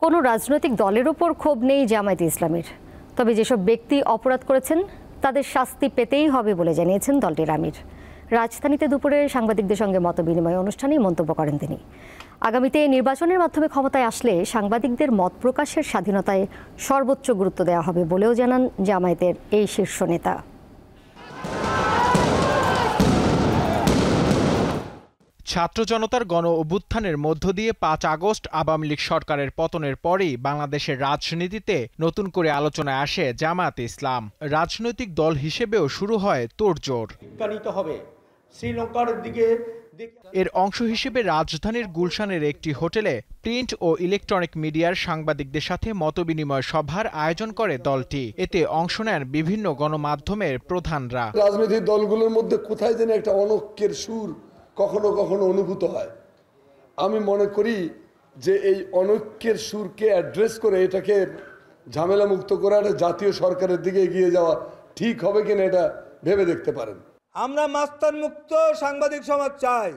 কোনো রাজনৈতিক দলের ওপর ক্ষোভ নেই জামায়াতে ইসলামীর, তবে যেসব ব্যক্তি অপরাধ করেছেন তাদের শাস্তি পেতেই হবে বলে জানিয়েছেন দলটির আমির। রাজধানীতে দুপুরে সাংবাদিকদের সঙ্গে মতবিনিময় অনুষ্ঠানে মন্তব্য করেন তিনি। আগামীতে নির্বাচনের মাধ্যমে ক্ষমতায় আসলে সাংবাদিকদের মত প্রকাশের স্বাধীনতায় সর্বোচ্চ গুরুত্ব দেওয়া হবে বলেও জানান জামায়াতের এই শীর্ষ নেতা। ছাত্র জনতার গণ অভ্যুত্থানের মধ্য দিয়ে ৫ আগস্ট আওয়ামী লীগ সরকারের পতনের পরেই বাংলাদেশের রাজনীতিতে নতুন করে আলোচনায় আসে জামায়াতে ইসলাম। রাজনৈতিক দল হিসেবেও শুরু হয় তোড়জোড়। শ্রীলঙ্কার দিকে এর অংশ হিসেবে রাজধানীর গুলশানের একটি হোটেলে প্রিন্ট ও ইলেকট্রনিক মিডিয়ার সাংবাদিকদের সাথে মতবিনিময় সভার আয়োজন করে দলটি। এতে অংশ নেন বিভিন্ন গণমাধ্যমের প্রধানরা। রাজনৈতিক দলগুলোর মধ্যে কোথায় যেন একটা অনৈক্যের সুর কখনো কখনো অনুভূত হয়। আমি মনে করি যে এই অনৈক্যের সুরকে অ্যাড্রেস করে এটাকে ঝামেলা মুক্ত করে একটা জাতীয় সরকারের দিকে এগিয়ে যাওয়া ঠিক হবে কিনা এটা ভেবে দেখতে পারেন। আমরা মাস্তান মুক্ত সাংবাদিক সমাজ চাই,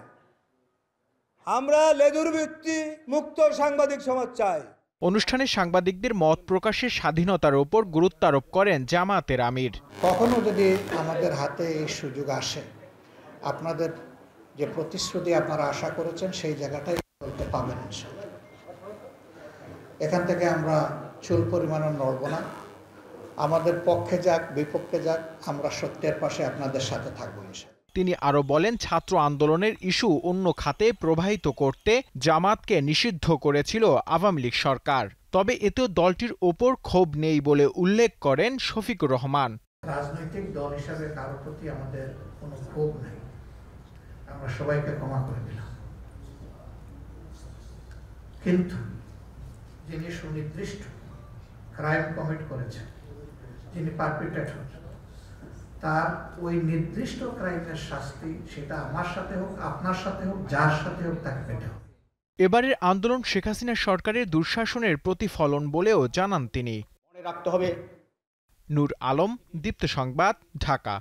আমরা লেজুর ভিত্তি মুক্ত সাংবাদিক সমাজ চাই। অনুষ্ঠানে সাংবাদিকদের মত প্রকাশের স্বাধীনতার উপর গুরুত্ব আরোপ করেন জামায়াতের আমির। কখনো যদি আমাদের হাতে এই সুযোগ আসে, আপনাদের যে প্রতিশ্রুতি আপনারা আশা করেছেন সেই জায়গাটাই বলতে পাবেন। এখান থেকে আমরা চুল পরিমাণও নড়ব না। আমাদের পক্ষে যাক বিপক্ষে যাক, আমরা সত্যের পাশে আপনাদের সাথে থাকবো। তিনি আরো বলেন, ছাত্র আন্দোলনের ইস্যু অন্য খাতে প্রবাহিত করতে জামাতকে নিষিদ্ধ করেছিল আওয়ামী লীগ সরকার, তবে এতেও দলটির ওপর ক্ষোভ নেই বলে উল্লেখ করেন শফিকুর রহমান। রাজনৈতিক দল হিসাবে কারো প্রতি আমাদের কোনো ক্ষোভ নেই, আমরা সবাইকে ক্ষমা করে দিলাম। কিন্তু যিনি সুনির্দিষ্ট ক্রাইম কমিট করেছেন, যিনি পারপিট্রেটর, তার ওই নির্দিষ্ট ক্রাইমের শাস্তি সেটা আমার সাথে হোক আপনার সাথে হোক যার সাথে হোক তাকে পেতে হবে। এবারের আন্দোলন শেখ হাসিনা সরকারের দুঃশাসনের প্রতিফলন বলেও জানান তিনি। মনে রাখতে হবে। নূর আলম, দীপ্ত সংবাদ, ঢাকা।